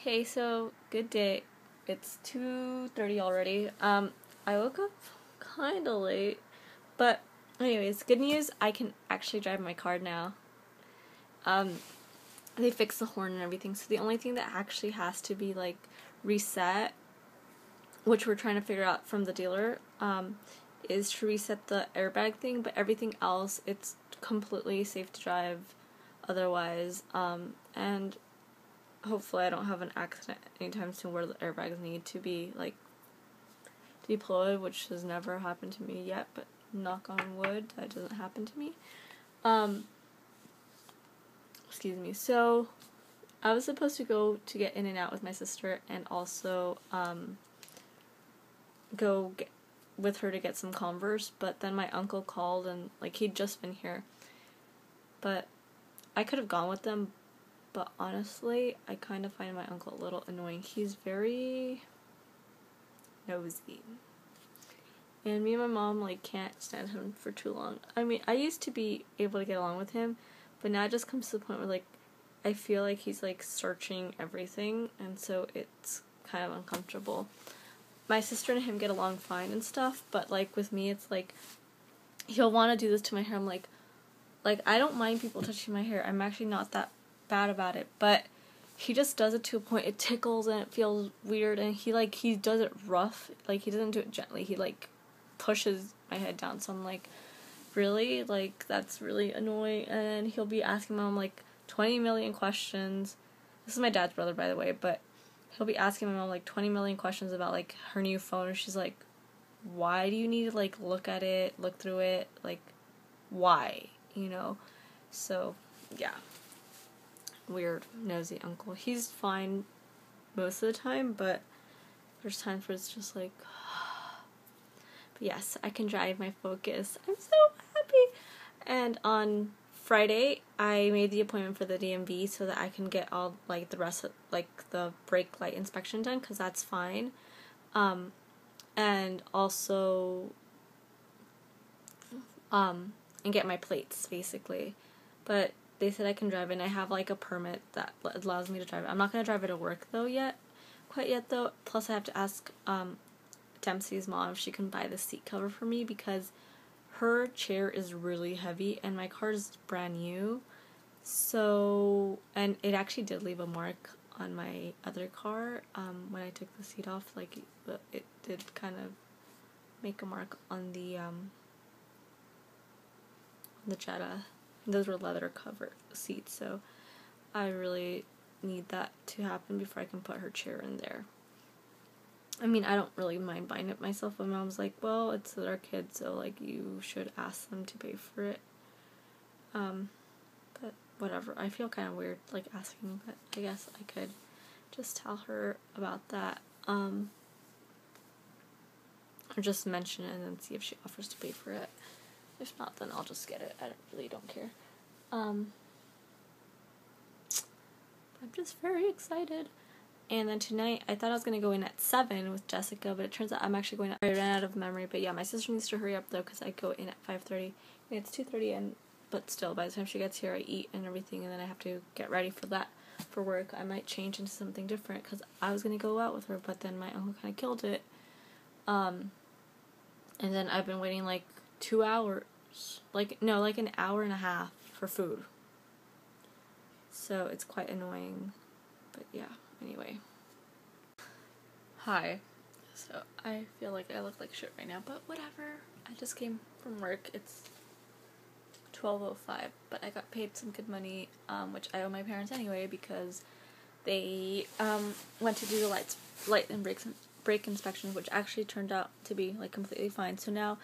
Hey, so good day. It's 2:30 already. I woke up kind of late, but anyways, good news, I can actually drive my car now. Um, they fixed the horn and everything, so the only thing that actually has to be like reset, which we're trying to figure out from the dealer, is to reset the airbag thing, but everything else, it's completely safe to drive otherwise, and hopefully I don't have an accident anytime soon where the airbags need to be, like, deployed, which has never happened to me yet, but knock on wood, that doesn't happen to me. Excuse me. So, I was supposed to go to get in and out with my sister and also, go get with her to get some Converse, but then my uncle called and, like, he'd just been here. But I could have gone with them, but honestly, I kind of find my uncle a little annoying. He's very nosy. And me and my mom, like, can't stand him for too long. I mean, I used to be able to get along with him, but now it just comes to the point where, like, I feel like he's, like, searching everything, and so it's kind of uncomfortable. My sister and him get along fine and stuff, but, like, with me, it's, like, he'll want to do this to my hair. I'm like, I don't mind people touching my hair. I'm actually not that bad about it, but he just does it to a point. It tickles and it feels weird, and he does it rough. Like, he doesn't do it gently. He, like, pushes my head down, so I'm like, really? Like, that's really annoying. And he'll be asking Mom, like, 20 million questions. This is my dad's brother, by the way, but he'll be asking my mom, like, 20 million questions about, like, her new phone, and she's like, why do you need to, like, look at it, look through it, like, why, you know? So, yeah. Weird, nosy uncle. He's fine most of the time, but there's times where it's just like, but yes, I can drive my Focus. I'm so happy. And on Friday, I made the appointment for the DMV so that I can get all, like, the rest of, like, the brake light inspection done, because that's fine. And also, and get my plates, basically. But they said I can drive it, and I have, like, a permit that allows me to drive it. I'm not going to drive it to work, quite yet, though. Plus, I have to ask, Dempsey's mom if she can buy the seat cover for me, because her chair is really heavy, and my car is brand new. So, and it actually did leave a mark on my other car, when I took the seat off. Like, it did kind of make a mark on the Jetta. Those were leather cover seats, so I really need that to happen before I can put her chair in there. I mean, I don't really mind buying it myself, but Mom's like, well, it's their kid, so, like, you should ask them to pay for it. But whatever. I feel kind of weird, like, asking, but I guess I could just tell her about that, or just mention it and then see if she offers to pay for it. If not, then I'll just get it. I really don't care. I'm just very excited. And then tonight, I thought I was going to go in at 7 with Jessica, but it turns out I'm actually going to... I ran out of memory, but yeah, my sister needs to hurry up, though, because I go in at 5:30. It's 2:30, but still, by the time she gets here, I eat and everything, and then I have to get ready for that, for work. I might change into something different, because I was going to go out with her, but then my uncle kind of killed it. And then I've been waiting, like, 2 hours. Like an hour and a half for food. So it's quite annoying. But yeah, anyway. Hi. So I feel like I look like shit right now, but whatever. I just came from work. It's 12:05, but I got paid some good money, which I owe my parents anyway, because they went to do the light and brake inspections, which actually turned out to be, like, completely fine. So now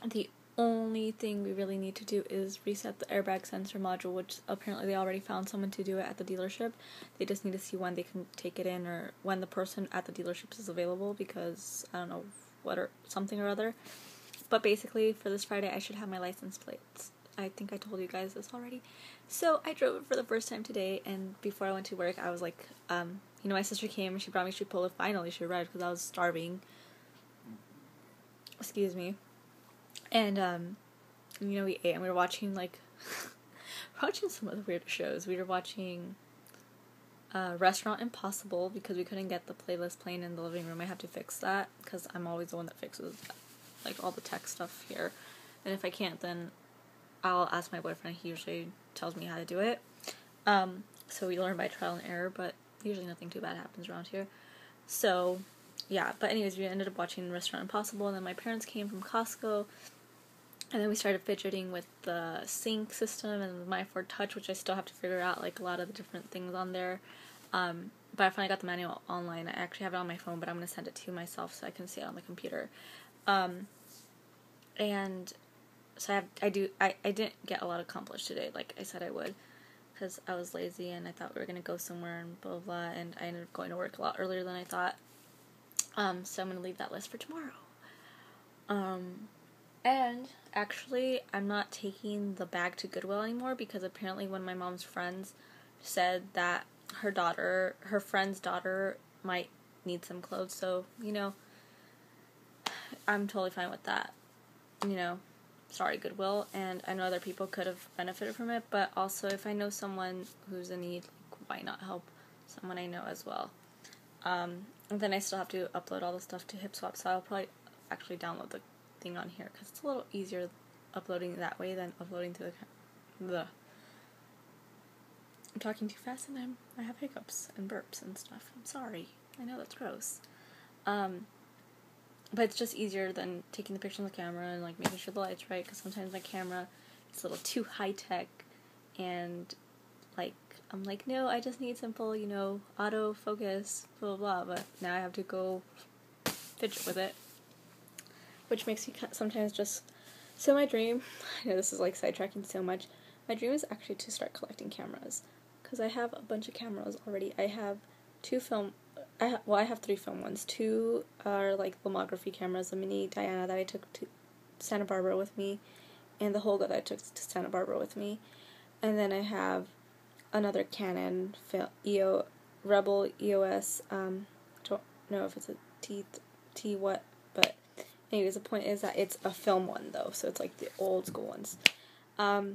the only thing we really need to do is reset the airbag sensor module, which apparently they already found someone to do it at the dealership. They just need to see when they can take it in, or when the person at the dealership is available, because I don't know something or other. But basically, for this Friday, I should have my license plates. I think I told you guys this already. So I drove it for the first time today, and before I went to work, I was like, my sister came and she brought me Chipotle. Finally, she arrived because I was starving. Excuse me. And, we ate, and we were watching, like, watching some of the weird shows. We were watching, Restaurant Impossible, because we couldn't get the playlist playing in the living room. I have to fix that, because I'm always the one that fixes, like, all the tech stuff here. And if I can't, then I'll ask my boyfriend. He usually tells me how to do it. So we learn by trial and error, but usually nothing too bad happens around here. So, yeah. But anyways, we ended up watching Restaurant Impossible, and then my parents came from Costco, and then we started fidgeting with the sync system and my Ford Touch, which I still have to figure out, like, a lot of the different things on there. But I finally got the manual online. I actually have it on my phone, but I'm going to send it to myself so I can see it on the computer. And so I didn't get a lot accomplished today, like I said I would, because I was lazy and I thought we were going to go somewhere and blah, blah, blah, and I ended up going to work a lot earlier than I thought. So I'm going to leave that list for tomorrow. And actually, I'm not taking the bag to Goodwill anymore, because apparently one of my mom's friends said that her friend's daughter might need some clothes, so, you know, I'm totally fine with that. You know, sorry, Goodwill, and I know other people could have benefited from it, but also if I know someone who's in need, like, why not help someone I know as well? And then I still have to upload all the stuff to HipSwap, so I'll probably actually download the thing on here, because it's a little easier uploading that way than uploading to the I'm talking too fast and I have hiccups and burps and stuff. I'm sorry. I know that's gross. But it's just easier than taking the picture on the camera and, like, making sure the light's right, because sometimes my camera is a little too high-tech, and, like, I'm like, no, I just need simple, you know, autofocus, blah, blah, blah, but now I have to go fidget with it, which makes me sometimes just... So my dream, I know this is, like, sidetracking so much, my dream is actually to start collecting cameras, because I have a bunch of cameras already. I have I have 3 film ones. 2 are, like, filmography cameras, the mini Diana that I took to Santa Barbara with me, and the Holga that I took to Santa Barbara with me. And then I have another Canon Rebel EOS, don't know if it's a T what, but anyways, the point is that it's a film one, though, so it's, like, the old school ones. But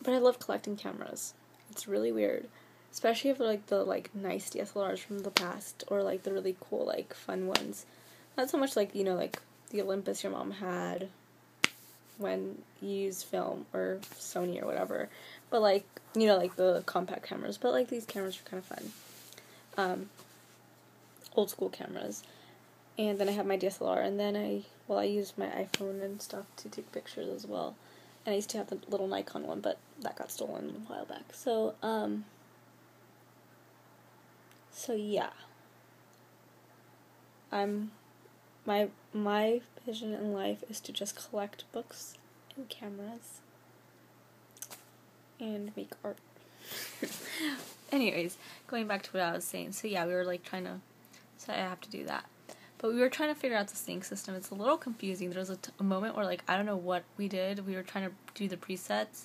I love collecting cameras. It's really weird. Especially if they're, like, the, like, nice DSLRs from the past, or, like, the really cool, like, fun ones. Not so much, like, you know, like, the Olympus your mom had when you used film, or Sony, or whatever. But, like, you know, like, the compact cameras. But, like, these cameras are kind of fun. Old school cameras. And then I have my DSLR, and then I use my iPhone and stuff to take pictures as well. And I used to have the little Nikon one, but that got stolen a while back. So yeah. My vision in life is to just collect books and cameras and make art. Anyways, going back to what I was saying. So yeah, we were, like, so I have to do that. But we were trying to figure out the sync system. It's a little confusing. There was a moment where, like, I don't know what we did. We were trying to do the presets.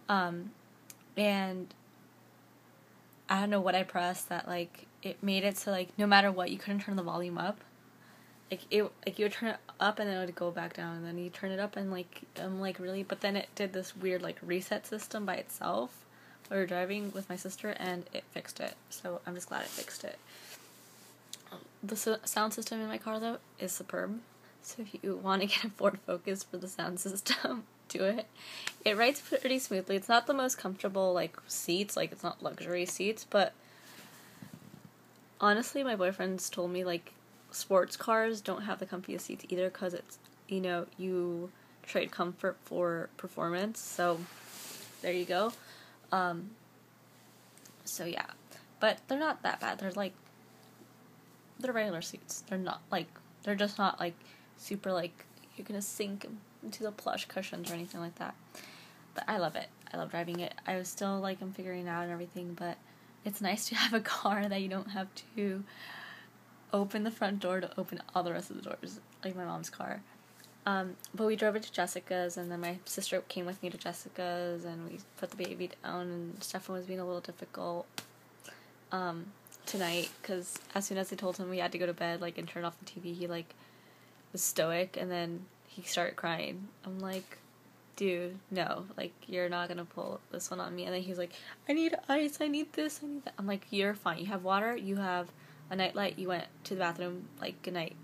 And I don't know what I pressed that, like, it made it so, like, no matter what, you couldn't turn the volume up. Like, you would turn it up and then it would go back down. And then you turn it up and, like, I'm like, really? But then it did this weird, like, reset system by itself. We were driving with my sister and it fixed it. So I'm just glad it fixed it. The sound system in my car, though, is superb. So if you want to get a Ford Focus for the sound system, do it. It rides pretty smoothly. It's not the most comfortable, like, seats. Like, it's not luxury seats, but honestly, my boyfriend's told me, like, sports cars don't have the comfiest seats either, because it's, you know, you trade comfort for performance. So there you go. So yeah. But they're not that bad. They're regular seats. They're just not, like, super, like, you're gonna sink into the plush cushions or anything like that. But I love it. I love driving it. I was still, like, I'm figuring it out and everything, but it's nice to have a car that you don't have to open the front door to open all the rest of the doors, like my mom's car. But we drove it to Jessica's, and then my sister came with me to Jessica's, and we put the baby down, and Stefan was being a little difficult, tonight, because as soon as I told him we had to go to bed, like, and turn off the TV, he, like, was stoic, and then he started crying. I'm like, dude, no, like, you're not gonna pull this one on me. And then he's like, I need ice, I need this, I need that. I'm like, you're fine. You have water, you have a nightlight, you went to the bathroom, like, good night.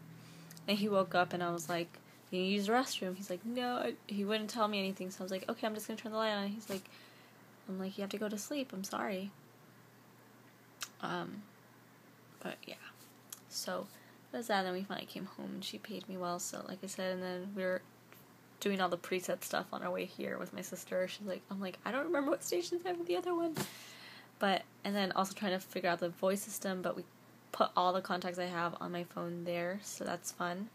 And he woke up and I was like, you need to use the restroom. He's like, no, he wouldn't tell me anything. So I was like, okay, I'm just gonna turn the light on. And I'm like, you have to go to sleep, I'm sorry. But yeah. So, that was that, and then we finally came home and she paid me well, so like I said, and then we were doing all the preset stuff on our way here with my sister. I'm like, I don't remember what stations I have with the other one. But, and then also trying to figure out the voice system, but we put all the contacts I have on my phone there, so that's fun.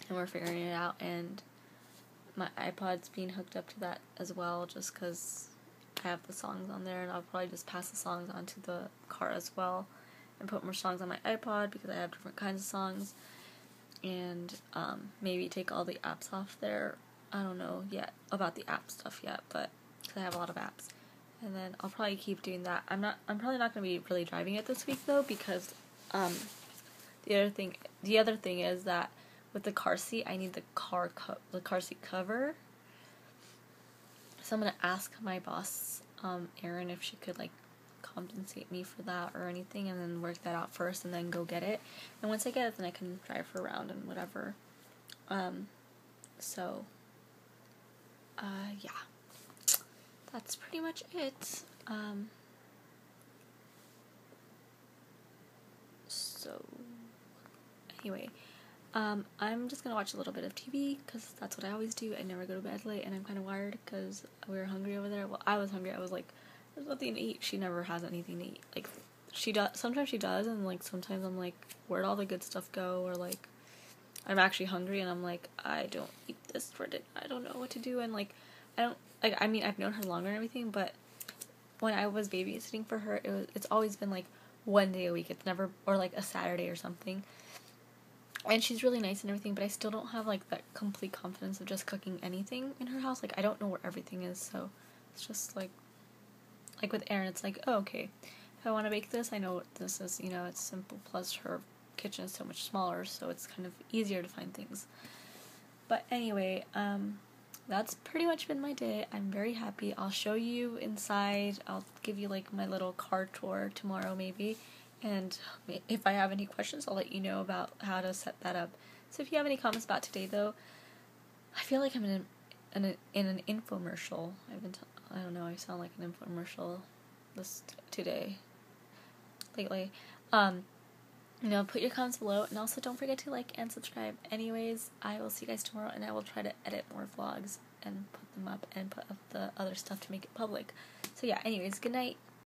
And we're figuring it out, and my iPod's being hooked up to that as well, just because I have the songs on there, and I'll probably just pass the songs onto the car as well, and put more songs on my iPod, because I have different kinds of songs. And maybe take all the apps off there. I don't know yet about the app stuff yet, but cause I have a lot of apps. And then I'll probably keep doing that. I'm probably not gonna be really driving it this week though, because the other thing is that with the car seat, I need the car seat cover. So I'm gonna ask my boss, Erin, if she could like compensate me for that or anything, and then work that out first and then go get it. And once I get it, then I can drive her around and whatever. Yeah, that's pretty much it. So anyway, I'm just gonna watch a little bit of TV because that's what I always do. I never go to bed late, and I'm kind of wired because we were hungry over there. Well, I was hungry. I was like, there's nothing to eat. She never has anything to eat. Like, she does. Sometimes she does, and like sometimes I'm like, where'd all the good stuff go? Or like, I'm actually hungry, and I'm like, I don't eat this for dinner. I don't know what to do, and like, I don't like. I mean, I've known her longer and everything, but when I was babysitting for her, it's always been like one day a week. It's never, or like a Saturday or something. And she's really nice and everything, but I still don't have like that complete confidence of just cooking anything in her house. Like, I don't know where everything is, so it's just like with Erin, it's like, oh, okay, if I want to bake this, I know what this is, it's simple, plus her kitchen is so much smaller, so it's kind of easier to find things. But anyway, that's pretty much been my day. I'm very happy. I'll show you inside. I'll give you like my little car tour tomorrow maybe, and if I have any questions, I'll let you know about how to set that up. So if you have any comments about today though, I feel like I'm in an infomercial. I don't know, I sound like an infomercial today, lately. Put your comments below, and also don't forget to like and subscribe. Anyways, I will see you guys tomorrow, and I will try to edit more vlogs and put them up and put up the other stuff to make it public. So yeah, anyways, good night.